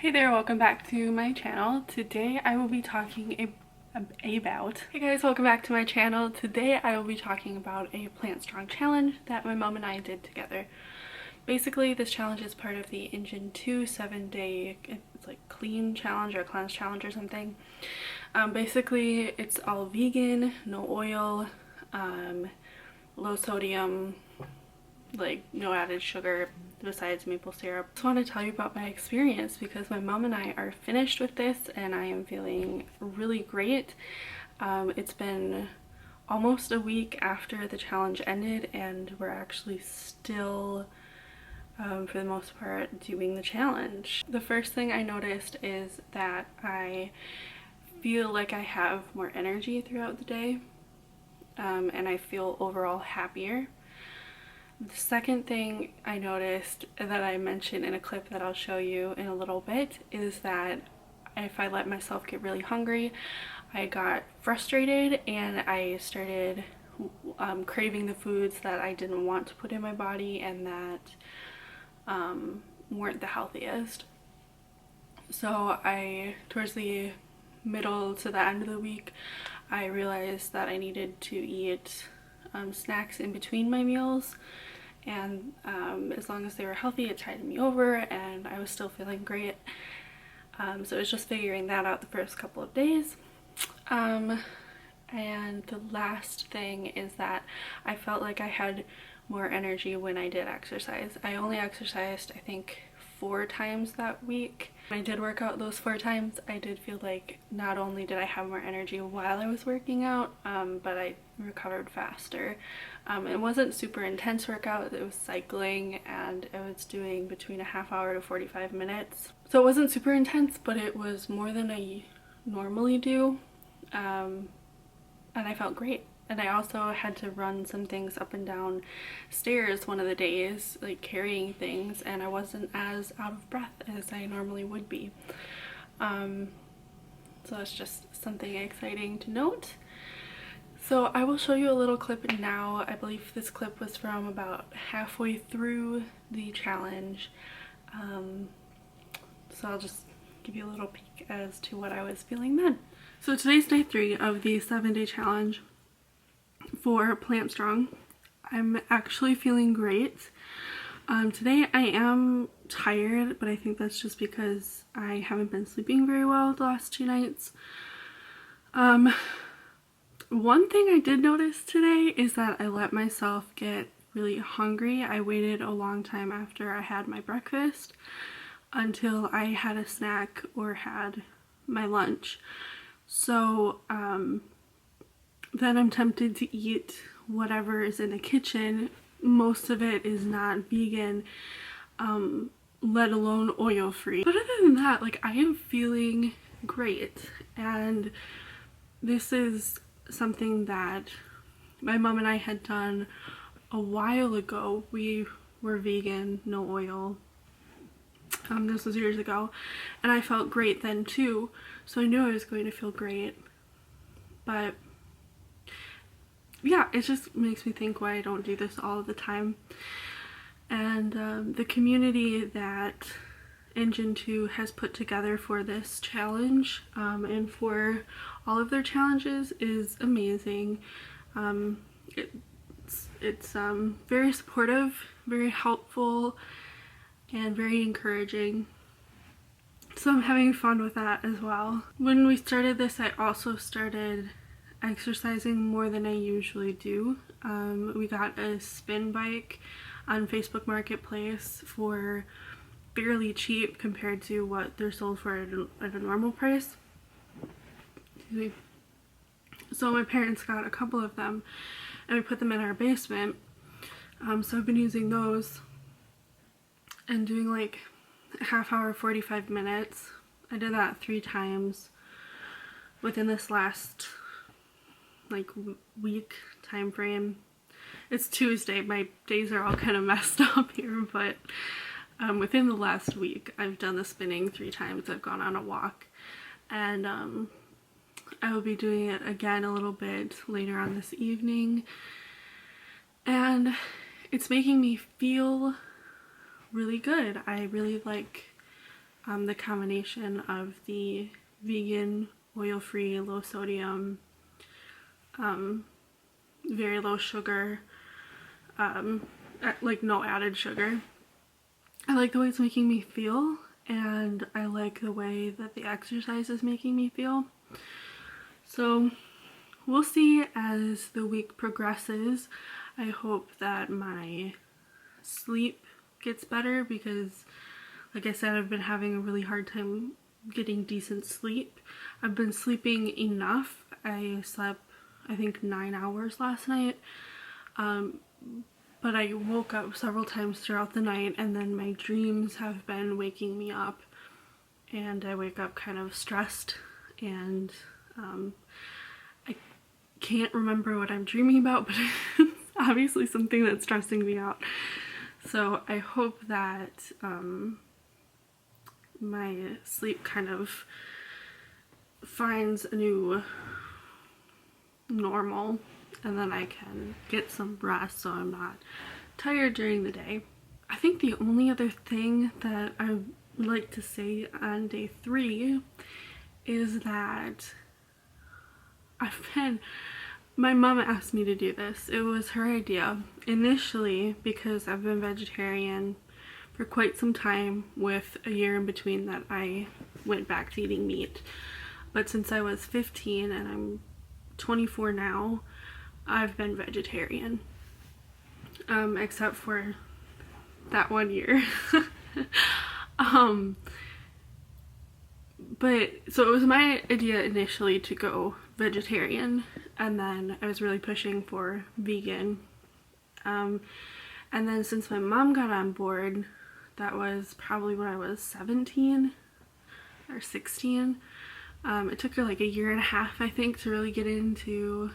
Hey there, welcome back to my channel. Today I will be talking Hey guys, welcome back to my channel. Today I will be talking about a Plant Strong challenge that my mom and I did together. Basically, this challenge is part of the Engine 2 7-day, it's like clean challenge or cleanse challenge or something. Basically, it's all vegan, no oil, low sodium, like no added sugar besides maple syrup. I just want to tell you about my experience because my mom and I are finished with this and I am feeling really great. It's been almost a week after the challenge ended and we're actually still for the most part doing the challenge. The first thing I noticed is that I feel like I have more energy throughout the day, and I feel overall happier. The second thing I noticed that I mentioned in a clip that I'll show you in a little bit is that if I let myself get really hungry, I got frustrated and I started craving the foods that I didn't want to put in my body and that weren't the healthiest. So towards the middle to the end of the week, I realized that I needed to eat snacks in between my meals, and as long as they were healthy, it tided me over and I was still feeling great. So it was just figuring that out the first couple of days. And the last thing is that I felt like I had more energy when I did exercise. I only exercised, I think, 4 times that week. When I did work out those 4 times, I did feel like not only did I have more energy while I was working out, but I recovered faster. It wasn't super intense workout, it was cycling and I was doing between a half hour to 45 minutes. So it wasn't super intense, but it was more than I normally do, and I felt great. And I also had to run some things up and down stairs one of the days, like carrying things, and I wasn't as out of breath as I normally would be. So it's just something exciting to note. So I will show you a little clip now. I believe this clip was from about halfway through the challenge. So I'll just give you a little peek as to what I was feeling then. So today's day 3 of the 7-day challenge for Plant Strong. I'm actually feeling great. Today I am tired, but I think that's just because I haven't been sleeping very well the last 2 nights. One thing I did notice today is that I let myself get really hungry. I waited a long time after I had my breakfast until I had a snack or had my lunch. So then I'm tempted to eat whatever is in the kitchen. Most of it is not vegan, let alone oil-free. But other than that, like, I am feeling great, and this is something that my mom and I had done a while ago. We were vegan, no oil. This was years ago, and I felt great then too, so I knew I was going to feel great. But yeah, it just makes me think why I don't do this all the time. And the community that Engine 2 has put together for this challenge, and for all of their challenges, is amazing. It's very supportive, very helpful, and very encouraging. So I'm having fun with that as well. When we started this, I also started exercising more than I usually do. We got a spin bike on Facebook Marketplace for fairly cheap compared to what they're sold for at a normal price. Excuse me. So my parents got a couple of them and we put them in our basement. So I've been using those and doing like a half hour, 45 minutes. I did that 3 times within this last like week time frame. It's Tuesday, my days are all kind of messed up here, but within the last week I've done the spinning 3 times. I've gone on a walk, and I will be doing it again a little bit later on this evening, and it's making me feel really good. I really like the combination of the vegan, oil-free, low sodium, very low sugar, like no added sugar. I like the way it's making me feel, and I like the way that the exercise is making me feel. So we'll see as the week progresses. I hope that my sleep gets better because, like I said, I've been having a really hard time getting decent sleep. I've been sleeping enough. I slept, I think, 9 hours last night. But I woke up several times throughout the night, and then my dreams have been waking me up, and I wake up kind of stressed, and I can't remember what I'm dreaming about, but it's obviously something that's stressing me out. So I hope that my sleep kind of finds a new normal, and then I can get some rest so I'm not tired during the day. I think the only other thing that I would like to say on day 3 is that my mom asked me to do this. It was her idea initially because I've been vegetarian for quite some time, with a year in between that I went back to eating meat. But since I was 15 and I'm 24 now, I've been vegetarian, except for that 1 year. But so it was my idea initially to go vegetarian, and then I was really pushing for vegan. And then since my mom got on board, that was probably when I was 17 or 16. It took her like a year and a half, I think, to really get into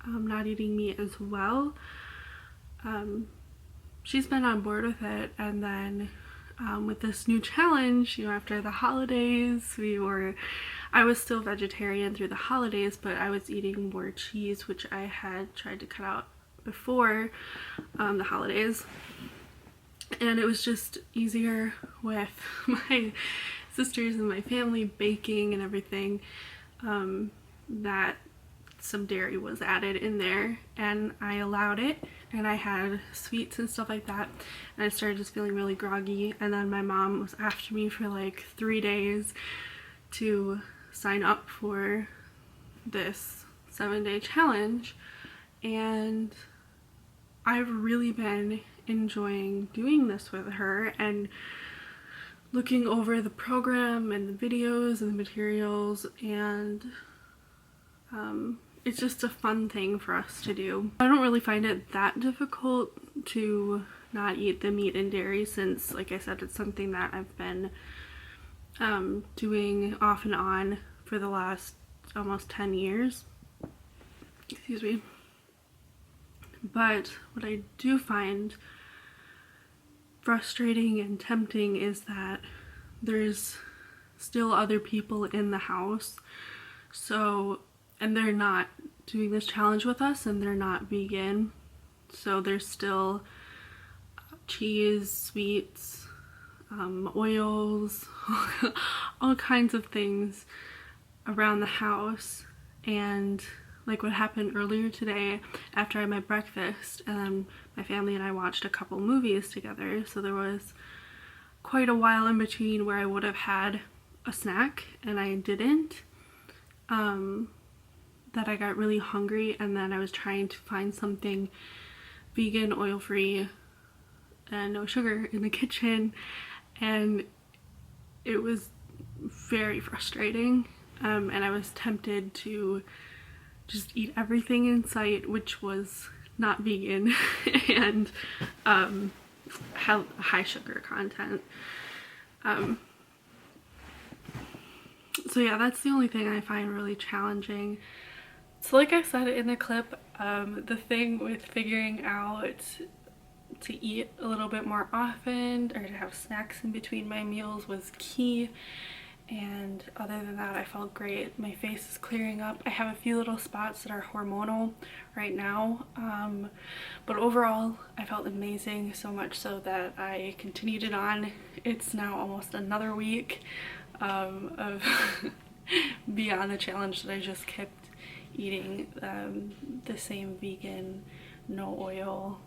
not eating meat as well. She's been on board with it, and then with this new challenge, after the holidays, I was still vegetarian through the holidays, but I was eating more cheese, which I had tried to cut out before the holidays. And it was just easier with my sisters and my family baking and everything, that some dairy was added in there, and I allowed it, and I had sweets and stuff like that, and I started just feeling really groggy. And then my mom was after me for like 3 days to sign up for this 7-day challenge, and I've really been enjoying doing this with her and looking over the program and the videos and the materials, and it's just a fun thing for us to do. I don't really find it that difficult to not eat the meat and dairy, since, like I said, it's something that I've been doing off and on for the last almost 10 years. Excuse me. But what I do find frustrating and tempting is that there's still other people in the house, and they're not doing this challenge with us, and they're not vegan, so there's still cheese, sweets, oils, all kinds of things around the house. And like what happened earlier today, after I had my breakfast, my family and I watched a couple movies together, so there was quite a while in between where I would have had a snack and I didn't, that I got really hungry, and then I was trying to find something vegan, oil-free, and no sugar in the kitchen, and it was very frustrating, and I was tempted to just eat everything in sight, which was not vegan and had high sugar content. So yeah, that's the only thing I find really challenging. So like I said in the clip, the thing with figuring out to eat a little bit more often, or to have snacks in between my meals, was key. and other than that I felt great. My face is clearing up. I have a few little spots that are hormonal right now, but overall I felt amazing, so much so that I continued it on. It's now almost another week of beyond the challenge that I just kept eating the same vegan, no oil,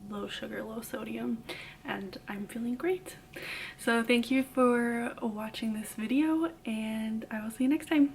low sugar, low sodium, and I'm feeling great. So thank you for watching this video, and I will see you next time.